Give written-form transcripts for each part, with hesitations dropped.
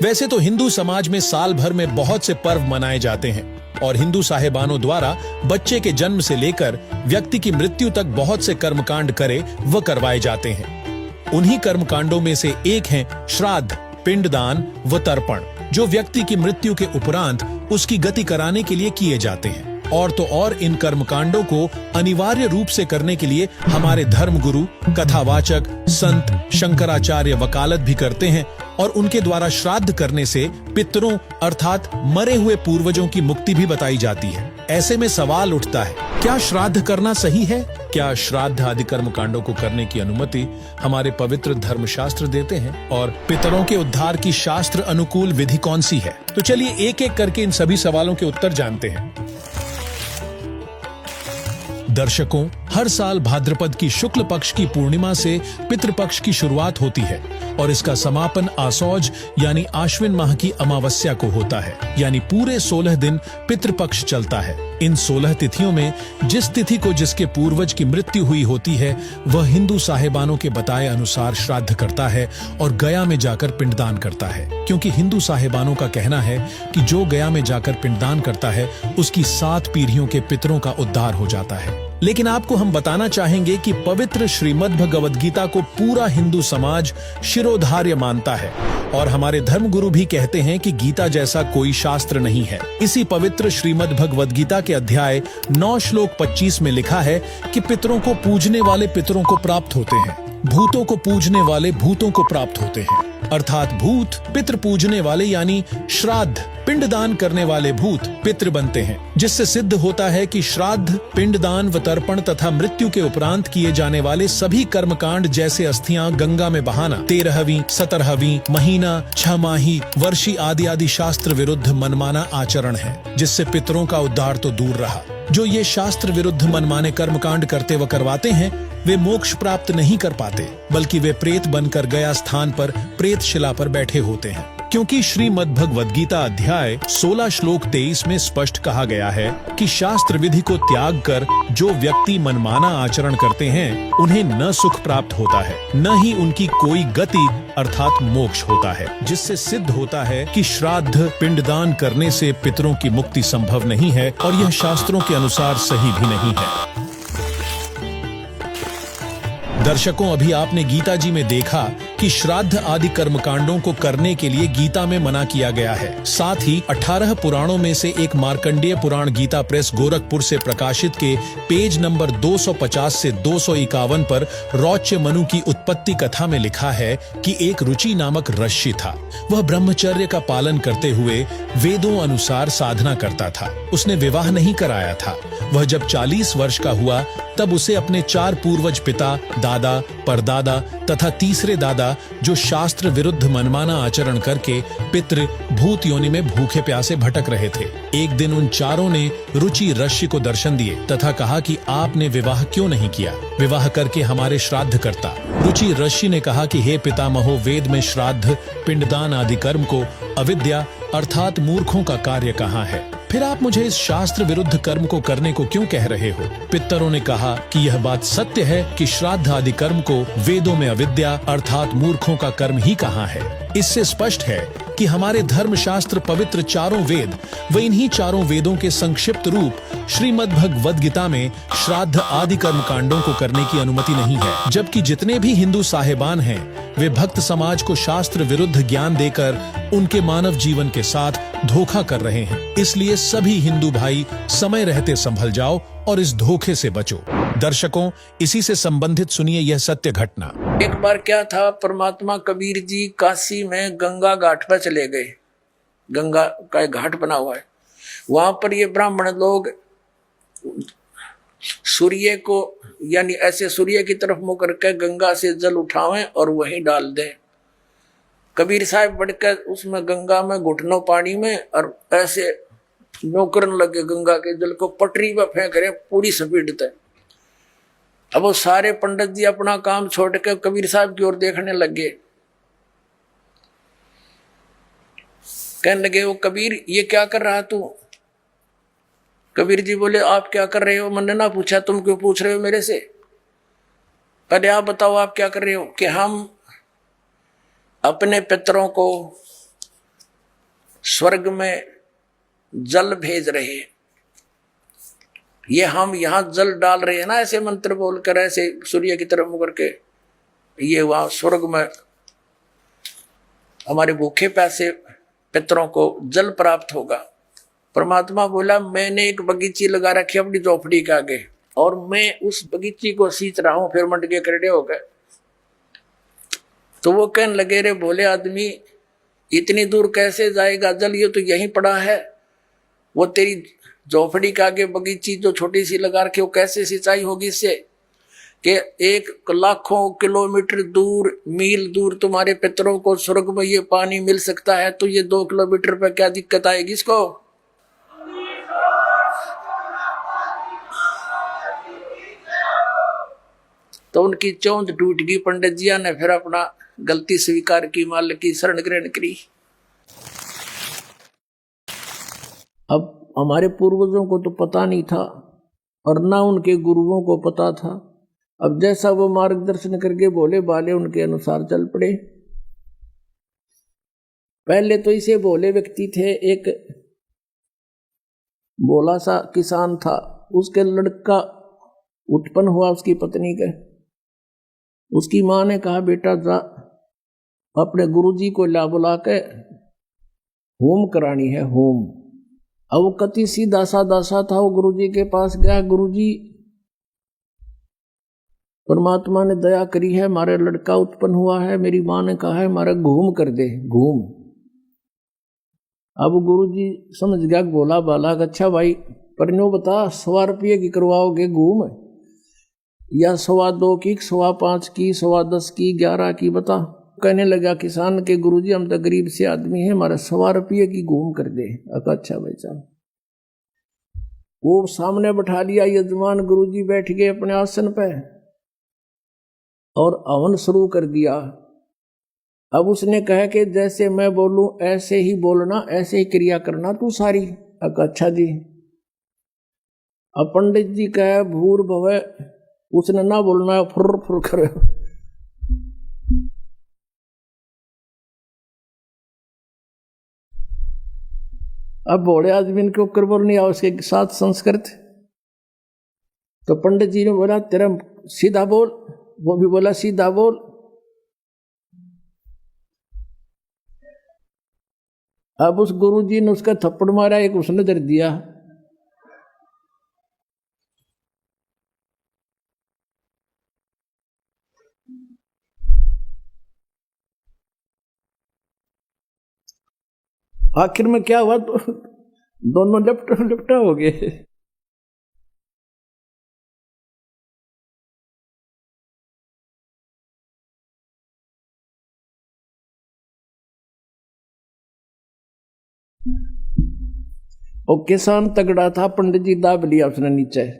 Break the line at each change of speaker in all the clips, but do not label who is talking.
वैसे तो हिंदू समाज में साल भर में बहुत से पर्व मनाए जाते हैं और हिंदू साहेबानों द्वारा बच्चे के जन्म से लेकर व्यक्ति की मृत्यु तक बहुत से कर्मकांड करे व करवाए जाते हैं। उन्हीं कर्मकांडों में से एक है श्राद्ध, पिंडदान व तर्पण, जो व्यक्ति की मृत्यु के उपरांत उसकी गति कराने के लिए किए जाते हैं। और तो और इन कर्मकांडों को अनिवार्य रूप से करने के लिए हमारे धर्मगुरु, कथावाचक, संत, शंकराचार्य वकालत भी करते हैं और उनके द्वारा श्राद्ध करने से पितरों अर्थात मरे हुए पूर्वजों की मुक्ति भी बताई जाती है। ऐसे में सवाल उठता है, क्या श्राद्ध करना सही है? क्या श्राद्ध आदि कर्मकांडों को करने की अनुमति हमारे पवित्र धर्मशास्त्र देते हैं? और पितरों के उद्धार की शास्त्र अनुकूल विधि कौन सी है? तो चलिए एक एक करके इन सभी सवालों के उत्तर जानते हैं। दर्शकों, हर साल भाद्रपद की शुक्ल पक्ष की पूर्णिमा से पितृपक्ष की शुरुआत होती है और इसका समापन आसौज यानी आश्विन माह की अमावस्या को होता है, यानी पूरे 16 दिन पितृपक्ष चलता है। इन 16 तिथियों में जिस तिथि को जिसके पूर्वज की मृत्यु हुई होती है वह हिंदू साहेबानों के बताए अनुसार श्राद्ध करता है और गया में जाकर पिंडदान करता है, क्योंकि हिंदू साहेबानों का कहना है कि जो गया में जाकर पिंडदान करता है उसकी 7 पीढ़ियों के पितरों का उद्धार हो जाता है। लेकिन आपको हम बताना चाहेंगे कि पवित्र श्रीमद् भगवद गीता को पूरा हिंदू समाज शिरोधार्य मानता है और हमारे धर्मगुरु भी कहते हैं कि गीता जैसा कोई शास्त्र नहीं है। इसी पवित्र श्रीमद् भगवद गीता के अध्याय 9 श्लोक 25 में लिखा है कि पितरों को पूजने वाले पितरों को प्राप्त होते हैं, भूतों को पूजने वाले भूतों को प्राप्त होते हैं। अर्थात भूत पितृ पूजने वाले यानी श्राद्ध पिंडदान करने वाले भूत पितृ बनते हैं, जिससे सिद्ध होता है कि श्राद्ध, पिंडदान व तर्पण तथा मृत्यु के उपरांत किए जाने वाले सभी कर्मकांड जैसे अस्थियां गंगा में बहाना 13वीं, 17वीं, महीना, 6 माही, वर्षी आदि आदि शास्त्र विरुद्ध मनमाना आचरण है, जिससे पितरों का उद्धार तो दूर रहा। जो ये शास्त्र विरुद्ध मनमाने कर्मकांड करते व करवाते हैं वे मोक्ष प्राप्त नहीं कर पाते, बल्कि वे प्रेत बनकर गया स्थान पर प्रेत शिला पर बैठे होते हैं। क्योंकि श्रीमद् भगवद गीता अध्याय 16 श्लोक 23 में स्पष्ट कहा गया है कि शास्त्र विधि को त्याग कर जो व्यक्ति मनमाना आचरण करते हैं उन्हें न सुख प्राप्त होता है, न ही उनकी कोई गति अर्थात मोक्ष होता है, जिससे सिद्ध होता है कि श्राद्ध पिंडदान करने से पितरों की मुक्ति संभव नहीं है और यह शास्त्रों के अनुसार सही भी नहीं है। दर्शकों, अभी आपने गीता जी में देखा कि श्राद्ध आदि कर्मकांडों को करने के लिए गीता में मना किया गया है। साथ ही 18 पुराणों में से एक मार्कंडेय पुराण गीता प्रेस गोरखपुर से प्रकाशित के पेज नंबर 250 से 251 पर रौच्य मनु की उत्पत्ति कथा में लिखा है कि एक रुचि नामक ऋषि था। वह ब्रह्मचर्य का पालन करते हुए वेदों अनुसार साधना करता था। उसने विवाह नहीं कराया था। वह जब 40 वर्ष का हुआ तब उसे अपने 4 पूर्वज पिता, दादा, परदादा तथा तीसरे दादा जो शास्त्र विरुद्ध मनमाना आचरण करके पितृ भूत योनि में भूखे प्यासे भटक रहे थे, एक दिन उन चारों ने रुचि ऋषि को दर्शन दिए तथा कहा कि आपने विवाह क्यों नहीं किया? विवाह करके हमारे श्राद्ध करता। रुचि ऋषि ने कहा कि हे पितामहो, वेद में श्राद्ध, पिंडदान आदि कर्म को अविद्या अर्थात मूर्खों का कार्य कहाँ है? फिर आप मुझे इस शास्त्र विरुद्ध कर्म को करने को क्यों कह रहे हो? पितरों ने कहा कि यह बात सत्य है कि श्राद्ध आदि कर्म को वेदों में अविद्या अर्थात मूर्खों का कर्म ही कहाँ है। इससे स्पष्ट है कि हमारे धर्मशास्त्र पवित्र चारों वेद व इन्हीं चारों वेदों के संक्षिप्त रूप श्रीमद् भगवद गीता में श्राद्ध आदि कर्मकांडों को करने की अनुमति नहीं है। जबकि जितने भी हिंदू साहेबान हैं वे भक्त समाज को शास्त्र विरुद्ध ज्ञान देकर उनके मानव जीवन के साथ धोखा कर रहे हैं। इसलिए सभी हिंदू भाई समय रहते संभल जाओ और इस धोखे से बचो। दर्शकों, इसी से संबंधित सुनिए यह सत्य घटना।
एक बार क्या था, परमात्मा कबीर जी काशी में गंगा घाट पर चले गए। गंगा का एक घाट बना हुआ है, वहां पर ये ब्राह्मण लोग सूर्य को यानी ऐसे सूर्य की तरफ मुंह करके गंगा से जल उठावें और वहीं डाल दें। कबीर साहब बढ़कर उसमें गंगा में घुटनों पानी में और ऐसे नौकरन लगे गंगा के जल को पटरी पर फेंक रहे पूरी स्पीड तक। अब वो सारे पंडित जी अपना काम छोड़ के कबीर साहब की ओर देखने लगे। कहने लगे, वो कबीर ये क्या कर रहा तू? कबीर जी बोले, आप क्या कर रहे हो? मैंने ना पूछा, तुम क्यों पूछ रहे हो मेरे से? पहले आप बताओ आप क्या कर रहे हो? कि हम अपने पितरों को स्वर्ग में जल भेज रहे हैं। ये हम यहाँ जल डाल रहे हैं ना, ऐसे मंत्र बोलकर, ऐसे सूर्य की तरफ मुँह करके, ये वहां स्वर्ग में हमारे भूखे प्यासे पितरों को जल प्राप्त होगा। परमात्मा बोला मैंने एक बगीची लगा रखी अपनी झोपड़ी के आगे और मैं उस बगीची को सींच रहा हूं। फिर मंड के खड़े हो गए। तो वो कहने लगे रे भोले आदमी, इतनी दूर कैसे जाएगा जल, ये तो यहीं पड़ा है। वो तेरी झोपड़ी के आगे बगीची जो छोटी सी लगा रखी, वो कैसे सिंचाई होगी इससे कि 1 लाखों किलोमीटर दूर, मील दूर तुम्हारे पितरों को स्वर्ग में ये पानी मिल सकता है, तो ये 2 किलोमीटर पे क्या दिक्कत आएगी इसको। तो उनकी चौंध टूट गई। पंडित जिया ने फिर अपना गलती स्वीकार की, मालिक की शरण ग्रहण करी। अब हमारे पूर्वजों को तो पता नहीं था और ना उनके गुरुओं को पता था। अब जैसा वो मार्गदर्शन करके बोले बाले, उनके अनुसार चल पड़े। पहले तो इसे भोले व्यक्ति थे, एक भोला सा किसान था, उसके लड़का उत्पन्न हुआ उसकी पत्नी के। उसकी मां ने कहा बेटा जा अपने गुरुजी को ला बुला के होम करानी है, होम। अब वो कति सीधा सादा सा था, वो गुरुजी के पास गया। गुरुजी परमात्मा ने दया करी है, हमारे लड़का उत्पन्न हुआ है, मेरी मां ने कहा है हमारा घूम कर दे, घूम। अब गुरुजी समझ गया बोला बाला, अच्छा भाई पर नो बता 100 रुपये की करवाओगे घूम, या 2.25 की, 5.25 की, 10.25 की, 11 की, बता। कहने लगा किसान के गुरुजी हम तो गरीब से आदमी हैं, हमारा 100 रुपये की घूम कर दे। अच्छा भाई साहब। वो सामने बैठा लिया यजमान, गुरुजी बैठ गए अपने आसन पे और हवन शुरू कर दिया। अब उसने कहा कि जैसे मैं बोलूं ऐसे ही बोलना, ऐसे ही क्रिया करना तू सारी। अच्छा जी। अब पंडित जी कहे भूर भवे, उसने ना बोलना फुर फुर करे। अब बड़े आदमी के ऊपर बोलनी है उसके साथ संस्कृत। तो पंडित जी ने बोला तेरा सीधा बोल, वो भी बोला सीधा बोल। अब उस गुरुजी ने उसका थप्पड़ मारा, एक उसने दर दिया। आखिर में क्या हुआ, तो दोनों लिपटा हो गए। और किसान तगड़ा था, पंडित जी दाब लिया उसने नीचे।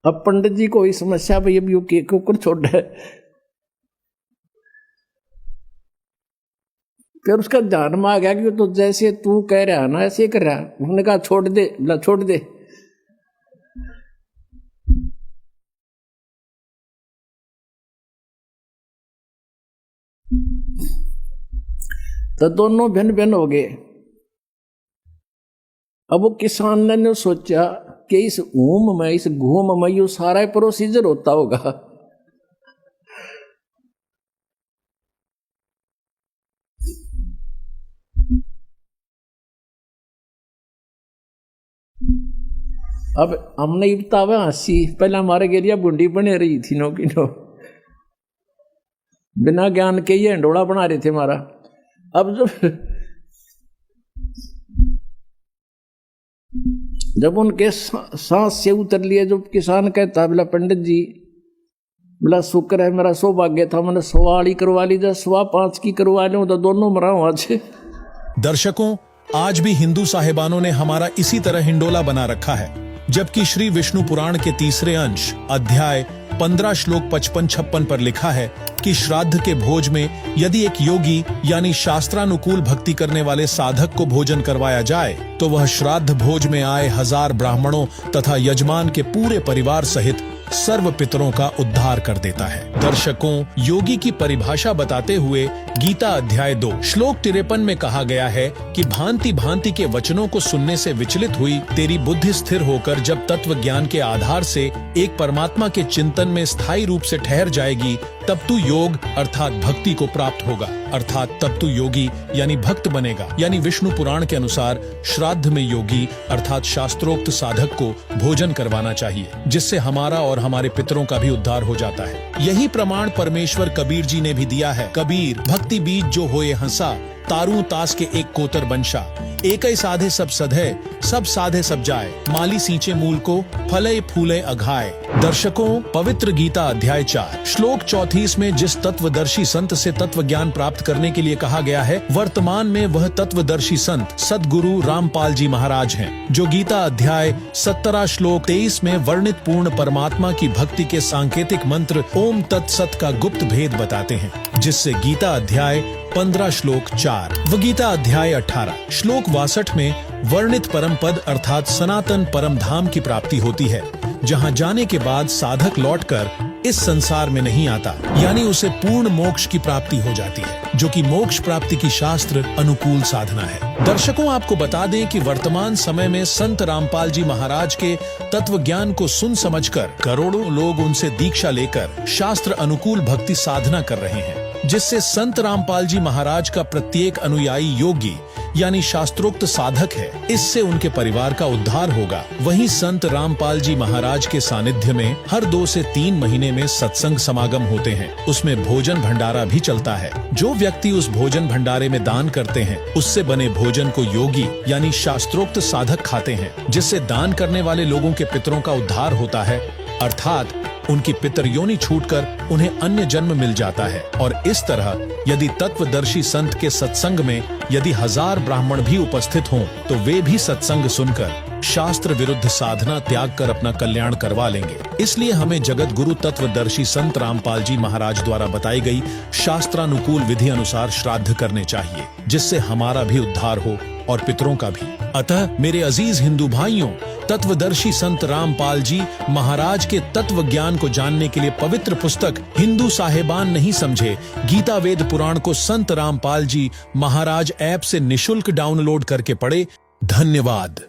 अब पंडित जी को इस समस्या भाई अभी के कुकर छोड़ है। फिर उसका ध्यान में आ गया कि तो जैसे तू कह रहा ना ऐसे ही कर रहा। उन्होंने कहा छोड़ दे, बोला छोड़ दे। तो दोनों भिन्न भिन्न हो गए। अब वो किसान ने सोचा कि इस ऊम में, इस घूम में, यो सारा प्रोसीजर होता होगा। अब हमने इब्तावे हंसी, पहले हमारे गेरिया बुंडी बने रही थी नो की नो, बिना ज्ञान के ये हंडोड़ा बना रहे थे हमारा। अब जब उनके सांस से उतर लिए, जो किसान कहता बोला पंडित जी, बोला शुक्र है मेरा सौभाग्य था, मैंने 100 करवा ली, जब 5.25 की करवा लूं तो दोनों मरा हूं आज।
दर्शकों, आज भी हिंदू साहिबानों ने हमारा इसी तरह हिंडोला बना रखा है, जबकि श्री विष्णु पुराण के 3रे अंश अध्याय 15 श्लोक 55-56 पर लिखा है कि श्राद्ध के भोज में यदि एक योगी यानी शास्त्रानुकूल भक्ति करने वाले साधक को भोजन करवाया जाए तो वह श्राद्ध भोज में आए 1000 ब्राह्मणों तथा यजमान के पूरे परिवार सहित सर्व पितरों का उद्धार कर देता है। दर्शकों, योगी की परिभाषा बताते हुए गीता अध्याय 2 श्लोक 53 में कहा गया है कि भांति भांति के वचनों को सुनने से विचलित हुई तेरी बुद्धि स्थिर होकर जब तत्व ज्ञान के आधार से एक परमात्मा के चिंतन में स्थायी रूप से ठहर जाएगी तब तू योग अर्थात भक्ति को प्राप्त होगा, अर्थात तब तू योगी यानी भक्त बनेगा। यानी विष्णु पुराण के अनुसार श्राद्ध में योगी अर्थात शास्त्रोक्त साधक को भोजन करवाना चाहिए, जिससे हमारा और हमारे पितरों का भी उद्धार हो जाता है। यही प्रमाण परमेश्वर कबीर जी ने भी दिया है। कबीर, भक्ति बीज जो होए हंसा, तारू तास के एक कोतर बंशा, एक ही साधे सब सधे, सब साधे सब जाए, माली सींचे मूल को, फले फूले अघाए। दर्शकों, पवित्र गीता अध्याय 4 श्लोक 34 में जिस तत्वदर्शी संत से तत्व ज्ञान प्राप्त करने के लिए कहा गया है, वर्तमान में वह तत्वदर्शी संत सद्गुरु रामपाल जी महाराज हैं, जो गीता अध्याय 17 श्लोक 23 में वर्णित पूर्ण परमात्मा की भक्ति के सांकेतिक मंत्र ओम तत्सत का गुप्त भेद बताते हैं, जिससे गीता अध्याय 15 श्लोक 4 व गीता अध्याय 18 श्लोक 62 में वर्णित परम पद अर्थात सनातन परम धाम की प्राप्ति होती है, जहां जाने के बाद साधक लौटकर इस संसार में नहीं आता, यानी उसे पूर्ण मोक्ष की प्राप्ति हो जाती है, जो कि मोक्ष प्राप्ति की शास्त्र अनुकूल साधना है। दर्शकों, आपको बता दें कि वर्तमान समय में संत रामपाल जी महाराज के तत्व ज्ञान को सुन समझकर करोड़ों लोग उनसे दीक्षा लेकर शास्त्र अनुकूल भक्ति साधना कर रहे हैं, जिससे संत रामपाल जी महाराज का प्रत्येक अनुयायी योगी यानी शास्त्रोक्त साधक है। इससे उनके परिवार का उद्धार होगा। वहीं संत रामपाल जी महाराज के सानिध्य में हर 2 से 3 महीने में सत्संग समागम होते हैं। उसमें भोजन भंडारा भी चलता है। जो व्यक्ति उस भोजन भंडारे में दान करते हैं, उससे बने भोजन को योगी यानी शास्त्रोक्त साधक खाते हैं, जिससे दान करने वाले लोगों के पितरों का उद्धार होता है, अर्थात उनकी पितर योनि छूटकर उन्हें अन्य जन्म मिल जाता है। और इस तरह यदि तत्वदर्शी संत के सत्संग में यदि 1000 ब्राह्मण भी उपस्थित हों तो वे भी सत्संग सुनकर शास्त्र विरुद्ध साधना त्याग कर अपना कल्याण करवा लेंगे। इसलिए हमें जगत गुरु तत्वदर्शी संत रामपाल जी महाराज द्वारा बताई गई शास्त्रानुकूल विधि अनुसार श्राद्ध करने चाहिए, जिससे हमारा भी उद्धार हो और पितरों का भी। अतः मेरे अजीज हिंदू भाइयों, तत्वदर्शी संत रामपाल जी महाराज के तत्व ज्ञान को जानने के लिए पवित्र पुस्तक हिंदू साहेबान नहीं समझे गीता वेद पुराण को संत रामपाल जी महाराज ऐप से निशुल्क डाउनलोड करके पढ़े। धन्यवाद।